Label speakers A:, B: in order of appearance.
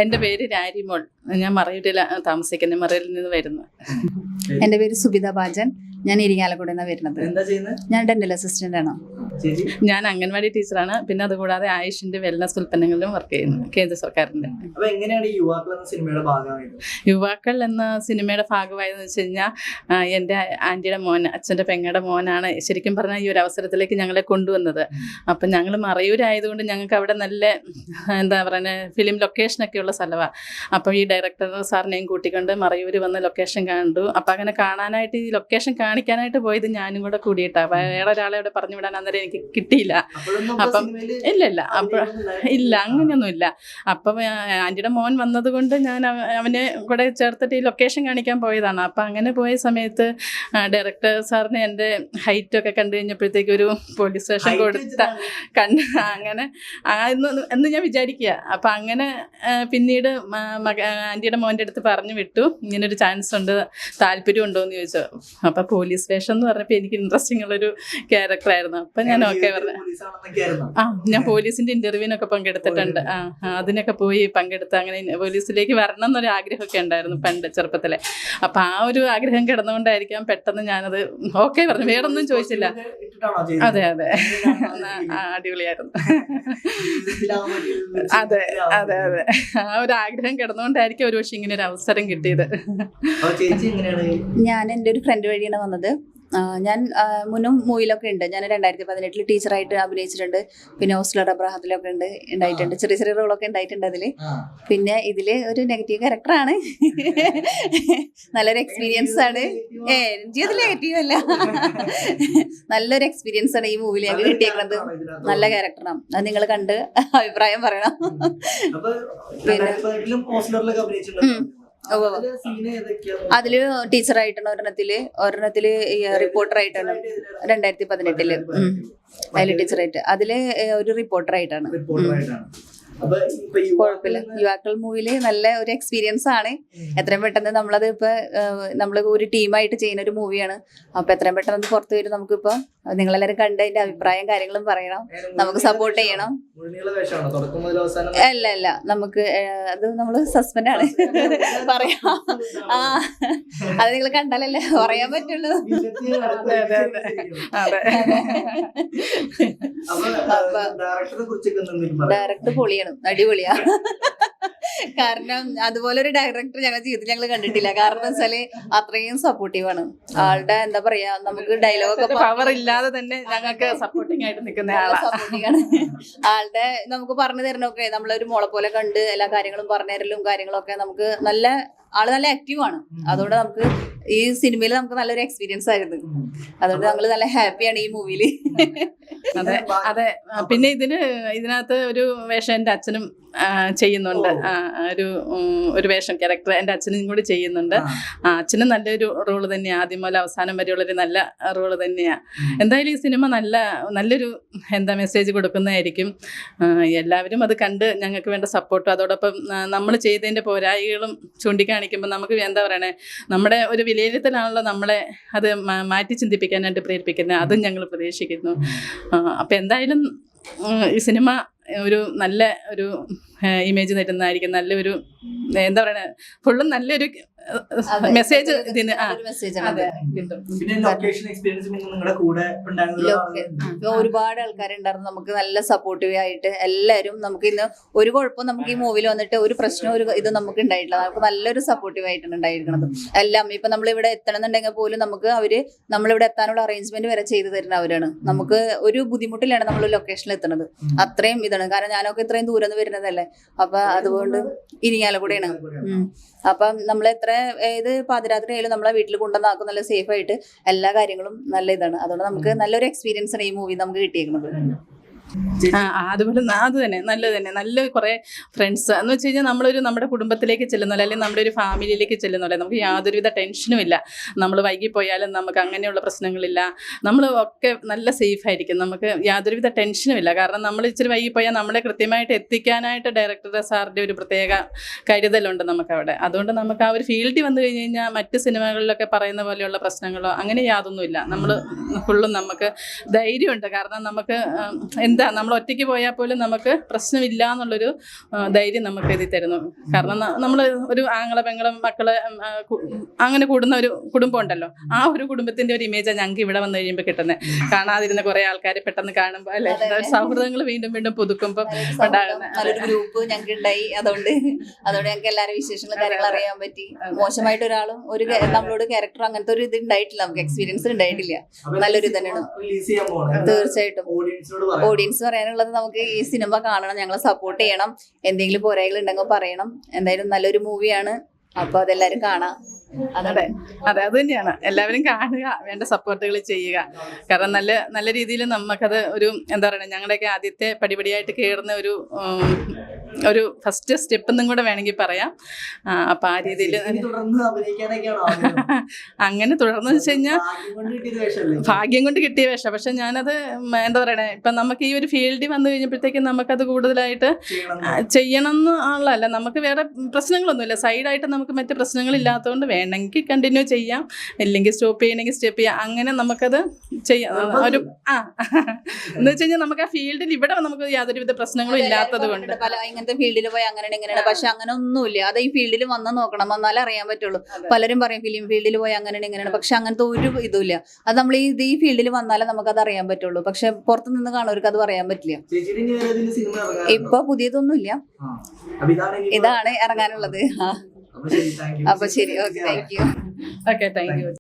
A: എൻ്റെ പേര് രാരിമോൾ. ഞാൻ മറയൂരിൽ താമസിക്കുന്നത്, മറയൂരിൽ നിന്ന് വരുന്നു.
B: എൻ്റെ പേര് സുബിത ബാജൻ. ഞാൻ ഇരിങ്ങാലക്കുടയിൽ നിന്നാണ് വരുന്നത്.
C: എന്താ ചെയ്യുന്നത്?
B: ഞാൻ ഡെന്റൽ അസിസ്റ്റന്റ് ആണ്.
A: ഞാൻ അംഗൻവാടി ടീച്ചറാണ്. പിന്നെ അതുകൂടാതെ ആയുഷിന്റെ വെൽനസ് ഉൽപ്പന്നങ്ങളിലും വർക്ക് ചെയ്യുന്നു, കേന്ദ്ര സർക്കാരിന്റെ.
C: അപ്പൊ എങ്ങനെയാണ് ഈ യുവാക്കൾ എന്ന സിനിമയുടെ ഭാഗമായത്?
A: യുവാക്കൾ എന്ന സിനിമയുടെ ഭാഗമായെന്ന് വെച്ച് കഴിഞ്ഞാൽ എൻ്റെ ആൻറ്റിയുടെ മോൻ, അച്ഛൻ്റെ പെങ്ങയുടെ മോനാണ് ശരിക്കും പറഞ്ഞാൽ ഈ ഒരു അവസരത്തിലേക്ക് ഞങ്ങളെ കൊണ്ടുവന്നത്. അപ്പം ഞങ്ങൾ മറയൂരായതുകൊണ്ട് ഞങ്ങൾക്ക് അവിടെ നല്ല എന്താ പറയുക ഫിലിം ലൊക്കേഷനൊക്കെ ഉള്ള സ്ഥലമാണ്. അപ്പോൾ ഈ ഡയറക്ടർ സാറിനെയും കൂട്ടിക്കൊണ്ട് മറയൂർ വന്ന് ലൊക്കേഷൻ കണ്ടു. അപ്പം അങ്ങനെ കാണാനായിട്ട് ഈ ലൊക്കേഷൻ കാണിക്കാനായിട്ട് പോയത് ഞാനും കൂടെ കൂടിയിട്ടാണ്. വേറെ ഒരാളെ അവിടെ പറഞ്ഞു വിടാൻ അന്നേരം എനിക്ക് കിട്ടിയില്ല. അപ്പം ഇല്ല അപ്പോൾ ഇല്ല, അങ്ങനെയൊന്നുമില്ല. അപ്പം ആൻറ്റിയുടെ മോൻ വന്നത് കൊണ്ട് ഞാൻ അവനെ കൂടെ ചേർത്തിട്ട് ഈ ലൊക്കേഷൻ കാണിക്കാൻ പോയതാണ്. അപ്പം അങ്ങനെ പോയ സമയത്ത് ഡയറക്ടർ സാറിന് എൻ്റെ ഹൈറ്റൊക്കെ കണ്ടു കഴിഞ്ഞപ്പോഴത്തേക്ക് ഒരു പോലീസ് സ്റ്റേഷൻ അങ്ങനെ എന്ന് ഞാൻ വിചാരിക്കുക. അപ്പം അങ്ങനെ പിന്നീട് ആൻറ്റിയുടെ മോൻ്റെ അടുത്ത് പറഞ്ഞു വിട്ടു, ഇങ്ങനൊരു ചാൻസ് ഉണ്ട്, താല്പര്യം ഉണ്ടോ എന്ന് ചോദിച്ചു. അപ്പം പോലീസ് സ്റ്റേഷൻ എന്ന് പറഞ്ഞപ്പോൾ എനിക്ക് ഇൻട്രസ്റ്റിംഗ് ഉള്ളൊരു ക്യാരക്ടറായിരുന്നു. അപ്പം ഞാൻ ഓക്കെ പറഞ്ഞു. ഞാൻ പോലീസിൻ്റെ ഇൻ്റർവ്യൂവിനൊക്കെ പങ്കെടുത്തിട്ടുണ്ട്. അതിനൊക്കെ പോയി പങ്കെടുത്ത് അങ്ങനെ പോലീസിലേക്ക് വരണം എന്നൊരു ആഗ്രഹമൊക്കെ ഉണ്ടായിരുന്നു പണ്ട് ചെറുപ്പത്തിലെ. അപ്പം ആ ഒരു ആഗ്രഹം കിടന്നുകൊണ്ടായിരിക്കാം പെട്ടെന്ന് ഞാനത് ഓക്കെ പറഞ്ഞു, വേറൊന്നും ചോദിച്ചില്ല. അതെ അതെ, അടിപൊളിയായിരുന്നു. അതെ അതെ അതെ, ആ ഒരു ആഗ്രഹം കിടന്നുകൊണ്ടായിരിക്കും ഒരു പക്ഷേ ഇങ്ങനെ ഒരു അവസരം കിട്ടിയത്.
B: ഞാൻ എൻ്റെ ഒരു ഫ്രണ്ട് വഴിയാണ് വന്നത്. ഞാൻ മുന്നും മൂവിലൊക്കെ ഉണ്ട്. ഞാൻ 2018 ടീച്ചറായിട്ട് അഭിനയിച്ചിട്ടുണ്ട്. പിന്നെ ഹോസ്റ്റലർ അബ്രാഹത്തിലൊക്കെ ഉണ്ടായിട്ടുണ്ട്. ചെറിയ ചെറിയ റോളൊക്കെ ഉണ്ടായിട്ടുണ്ട് അതിൽ. പിന്നെ ഇതിൽ ഒരു നെഗറ്റീവ് ക്യാരക്ടറാണ്. നല്ലൊരു എക്സ്പീരിയൻസ് ആണ്. ജീവിതത്തിൽ നെഗറ്റീവ് അല്ല, നല്ലൊരു എക്സ്പീരിയൻസ് ആണ് ഈ മൂവിയിൽ ഞങ്ങൾക്ക് കിട്ടിയേക്കുന്നത്. നല്ല ക്യാരക്ടറാണ്. അത് നിങ്ങൾ കണ്ട് അഭിപ്രായം പറയണം. പിന്നെ അതില് ടീച്ചറായിട്ടാണ് ഒരെണ്ണത്തില് റിപ്പോർട്ടറായിട്ടാണ് 2018 അതില് ടീച്ചറായിട്ട്. അതില് ഒരു റിപ്പോർട്ടറായിട്ടാണ്. കുഴപ്പമില്ല. യുവാക്കൾ മൂവില് നല്ല ഒരു എക്സ്പീരിയൻസ് ആണ്. എത്രയും പെട്ടെന്ന് നമ്മളത് നമ്മൾ ഒരു ടീമായിട്ട് ചെയ്യുന്ന ഒരു മൂവിയാണ്. അപ്പൊ എത്രയും പെട്ടെന്ന് അത് പുറത്തു വരും. നമുക്കിപ്പോ നിങ്ങളെല്ലാവരും കണ്ട് അതിന്റെ അഭിപ്രായം കാര്യങ്ങളും പറയണം, നമുക്ക് സപ്പോർട്ട് ചെയ്യണം. അല്ല നമുക്ക് അത് നമ്മള് സസ്പെൻഡ് ആണ് പറയാം. അത് നിങ്ങൾ കണ്ടാലല്ലേ പറയാൻ പറ്റുള്ളൂ. ഡയറക്ടർ പൊളിയാണ്, അടിപൊളിയാ. കാരണം അതുപോലെ ഒരു ഡയറക്ടർ ഞങ്ങളുടെ ജീവിതത്തിൽ ഞങ്ങൾ കണ്ടിട്ടില്ല. കാരണം എന്താ വെച്ചാല് അത്രയും സപ്പോർട്ടീവാണ്. ആളുടെ എന്താ പറയാ, നമുക്ക് ഡയലോഗൊക്കെ
A: പവർ ഇല്ലാതെ തന്നെ ഞങ്ങൾക്ക് സപ്പോർട്ടിംഗ് ആയിട്ട് നിൽക്കുന്ന
B: സപ്പോർട്ടിംഗാണ്. ആളുടെ നമുക്ക് പറഞ്ഞു തരണമൊക്കെ നമ്മളൊരു മോളെ പോലെ കണ്ട് എല്ലാ കാര്യങ്ങളും പറഞ്ഞു തരലും കാര്യങ്ങളൊക്കെ നമുക്ക് ആള് നല്ല ആക്റ്റീവാണ്. അതുകൊണ്ട് നമുക്ക് ഈ സിനിമയിൽ നമുക്ക് നല്ലൊരു എക്സ്പീരിയൻസ് ആയിരുന്നു. അതുകൊണ്ട് ഞങ്ങള് നല്ല ഹാപ്പിയാണ് ഈ മൂവിയില്.
A: അതെ അതെ. പിന്നെ ഇതിനകത്ത് ഒരു വേഷം എൻ്റെ അച്ഛനും ചെയ്യുന്നുണ്ട്. ഒരു വേഷം ക്യാരക്ടർ എൻ്റെ അച്ഛനും കൂടി ചെയ്യുന്നുണ്ട്. അച്ഛനും നല്ലൊരു റോള് തന്നെയാണ്. ആദ്യം മുതൽ അവസാനം വരെയുള്ളൊരു നല്ല റോള് തന്നെയാണ്. എന്തായാലും ഈ സിനിമ നല്ലൊരു മെസ്സേജ് കൊടുക്കുന്നതായിരിക്കും. എല്ലാവരും അത് കണ്ട് ഞങ്ങൾക്ക് വേണ്ട സപ്പോർട്ടും അതോടൊപ്പം നമ്മൾ ചെയ്തതിൻ്റെ പോരായികളും ചൂണ്ടിക്കാണിക്കുമ്പോൾ നമുക്ക് എന്താ പറയണേ, നമ്മുടെ ഒരു വിലയിരുത്തലാണല്ലോ നമ്മളെ അത് മാറ്റി ചിന്തിപ്പിക്കാനായിട്ട് പ്രേരിപ്പിക്കുന്നത്. അതും ഞങ്ങൾ പ്രതീക്ഷിക്കുന്നു. അപ്പം എന്തായാലും ഈ സിനിമ ഒരു നല്ല ഒരു ഇമേജ് തരുന്നതായിരിക്കും. നല്ലൊരു എന്താ പറയണ, ഫുള്ളും നല്ലൊരു മെസ്സേജ് ഇതിന്
B: ഒരുപാട് ആൾക്കാരുണ്ടായിരുന്നു. നമുക്ക് നല്ല സപ്പോർട്ടീവ് ആയിട്ട് എല്ലാവരും നമുക്ക് ഇന്ന് ഒരു കുഴപ്പം നമുക്ക് ഈ മൂവിൽ വന്നിട്ട് ഒരു പ്രശ്നം ഇത് നമുക്ക് ഉണ്ടായിട്ടില്ല. നമുക്ക് നല്ലൊരു സപ്പോർട്ടീവ് ആയിട്ടാണ് ഉണ്ടായിരിക്കുന്നത്. എല്ലാം ഇപ്പൊ നമ്മളിവിടെ എത്തണമെന്നുണ്ടെങ്കിൽ പോലും നമുക്ക് നമ്മളിവിടെ എത്താനുള്ള അറേഞ്ച്മെന്റ് വരെ ചെയ്തു തരുന്നവരാണ്. നമുക്ക് ഒരു ബുദ്ധിമുട്ടിലാണ് നമ്മൾ ലൊക്കേഷനിൽ എത്തുന്നത്. അത്രയും ഇതാണ്. കാരണം ഞാനൊക്കെ ഇത്രയും ദൂരം നിന്ന് വരുന്നതല്ലേ. അപ്പൊ അതുകൊണ്ട് ഇരിങ്ങാലക്കുടയാണ്. അപ്പം നമ്മൾ ഏത് പാതിരാത്രി ആയാലും നമ്മളെ വീട്ടിൽ കൊണ്ടുവന്നാക്കും നല്ല സേഫ് ആയിട്ട്. എല്ലാ കാര്യങ്ങളും നല്ല ഇതാണ്. അതുകൊണ്ട് നമുക്ക് നല്ലൊരു എക്സ്പീരിയൻസ് ആണ് ഈ മൂവി നമുക്ക് കിട്ടിയേക്കുന്നത്.
A: അതുപോലെ അത് തന്നെ നല്ല കുറേ ഫ്രണ്ട്സ് എന്ന് വെച്ച് കഴിഞ്ഞാൽ നമ്മുടെ കുടുംബത്തിലേക്ക് ചെല്ലുന്നല്ലേ, അല്ലെങ്കിൽ നമ്മുടെ ഒരു ഫാമിലിയിലേക്ക് ചെല്ലുന്നല്ലേ. നമുക്ക് യാതൊരുവിധ ടെൻഷനും ഇല്ല. നമ്മൾ വൈകിപ്പോയാലും നമുക്ക് അങ്ങനെയുള്ള പ്രശ്നങ്ങളില്ല. നമ്മൾ ഒക്കെ നല്ല സേഫായിരിക്കും. നമുക്ക് യാതൊരുവിധ ടെൻഷനും ഇല്ല. കാരണം നമ്മൾ ഇച്ചിരി വൈകിപ്പോയാൽ നമ്മളെ കൃത്യമായിട്ട് എത്തിക്കാനായിട്ട് ഡയറക്ടറുടെ സാറിൻ്റെ ഒരു പ്രത്യേക കരുതലുണ്ട് നമുക്കവിടെ. അതുകൊണ്ട് നമുക്ക് ആ ഒരു ഫീൽഡിൽ വന്നു കഴിഞ്ഞ് കഴിഞ്ഞാൽ മറ്റ് സിനിമകളിലൊക്കെ പറയുന്ന പോലെയുള്ള പ്രശ്നങ്ങളോ അങ്ങനെ യാതൊന്നുമില്ല. നമ്മൾ ഫുള്ളും നമുക്ക് ധൈര്യമുണ്ട്. കാരണം നമുക്ക് എന്താ നമ്മൾ ഒറ്റയ്ക്ക് പോയാൽ പോലും നമുക്ക് പ്രശ്നമില്ല എന്നുള്ളൊരു ധൈര്യം നമുക്ക് എഴുതി തരുന്നു. കാരണം നമ്മൾ ഒരു ആങ്ങളെ പെങ്ങളും മക്കളെ അങ്ങനെ കൂടുന്ന ഒരു കുടുംബം ഉണ്ടല്ലോ, ആ ഒരു കുടുംബത്തിന്റെ ഒരു ഇമേജാണ് ഞങ്ങൾക്ക് ഇവിടെ വന്നു കഴിയുമ്പോൾ കിട്ടുന്നത്. കാണാതിരുന്ന കുറെ ആൾക്കാരെ പെട്ടെന്ന് കാണുമ്പോൾ അല്ലെ, സൗഹൃദങ്ങൾ വീണ്ടും വീണ്ടും പുതുക്കുമ്പോൾ ഉണ്ടാകുന്ന
B: നല്ലൊരു ഗ്രൂപ്പ് ഞങ്ങൾക്ക് ഉണ്ടായി. അതുകൊണ്ട് ഞങ്ങൾക്ക് എല്ലാവരും വിശേഷങ്ങളും കാര്യങ്ങളും അറിയാൻ പറ്റി. മോശമായിട്ട് ഒരാളും നമ്മളോട് ക്യാരക്ടർ അങ്ങനത്തെ ഒരു ഇത് ഉണ്ടായിട്ടില്ല, നമുക്ക് എക്സ്പീരിയൻസ് ഉണ്ടായിട്ടില്ല. നല്ലൊരു ഇതന്നെയാണ് തീർച്ചയായിട്ടും. ഓഡിയൻസ് പറയാനുള്ളത് നമുക്ക് ഈ സിനിമ കാണണം, ഞങ്ങളെ സപ്പോർട്ട് ചെയ്യണം, എന്തെങ്കിലും പോരായ്മകൾ ഉണ്ടെങ്കിൽ പറയണം. എന്തായാലും നല്ലൊരു മൂവിയാണ്, അപ്പൊ അതെല്ലാരും കാണാം.
A: അതെ അതെ, അത് തന്നെയാണ്. എല്ലാവരും കാണുക, വേണ്ട സപ്പോർട്ടുകൾ ചെയ്യുക. കാരണം നല്ല രീതിയിൽ നമുക്കത് ഒരു എന്താ പറയുക, ഞങ്ങളുടെയൊക്കെ ആദ്യത്തെ പടിപടിയായിട്ട് കയറുന്ന ഒരു ഫസ്റ്റ് സ്റ്റെപ്പ് എന്നും കൂടെ വേണമെങ്കിൽ പറയാം. അപ്പം ആ രീതിയിൽ അങ്ങനെ തുടർന്ന് വെച്ച് കഴിഞ്ഞാൽ ഭാഗ്യം കൊണ്ട് കിട്ടിയ വേഷം. പക്ഷെ ഞാനത് എന്താ പറയണേ, ഇപ്പം നമുക്ക് ഈ ഒരു ഫീൽഡിൽ വന്നു കഴിഞ്ഞപ്പോഴത്തേക്കും നമുക്കത് കൂടുതലായിട്ട് ചെയ്യണം എന്നുള്ളതല്ല, നമുക്ക് വേറെ പ്രശ്നങ്ങളൊന്നുമില്ല. സൈഡായിട്ട് നമുക്ക് മറ്റ് പ്രശ്നങ്ങളില്ലാത്തതുകൊണ്ട് വേണമെങ്കിൽ കണ്ടിന്യൂ ചെയ്യാം, ഇല്ലെങ്കിൽ സ്റ്റോപ്പ് ചെയ്യണമെങ്കിൽ സ്റ്റോപ്പ് ചെയ്യാം. അങ്ങനെ നമുക്കത് ചെയ്യാം. ഒരു എന്ന് വെച്ച് കഴിഞ്ഞാൽ നമുക്ക് ആ ഫീൽഡിൽ ഇവിടെ നമുക്ക് യാതൊരുവിധ പ്രശ്നങ്ങളും ഇല്ലാത്തത് കൊണ്ട്
B: ഇങ്ങനത്തെ ഫീൽഡിൽ പോയി അങ്ങനെ ഇങ്ങനെയാണ്. പക്ഷെ അങ്ങനെ ഒന്നുമില്ല. അത് ഈ ഫീൽഡിൽ വന്ന് നോക്കണം, വന്നാലേ അറിയാൻ പറ്റുള്ളൂ. പലരും പറയും ഫിലിം ഫീൽഡിൽ പോയി അങ്ങനെയാണ് ഇങ്ങനെയാണ്, പക്ഷെ അങ്ങനത്തെ ഒരു ഇതുമില്ല. അത് നമ്മൾ ഈ ഫീൽഡിൽ വന്നാലേ നമുക്കത് അറിയാൻ പറ്റുള്ളൂ. പക്ഷെ പുറത്തു നിന്ന് കാണുന്നവർക്ക് അത് പറയാൻ പറ്റില്ല. ഇപ്പൊ പുതിയതൊന്നുമില്ല, ഇതാണ് ഇറങ്ങാനുള്ളത്. അപ്പൊ ശരി, okay, thank you.
A: Okay, thank you.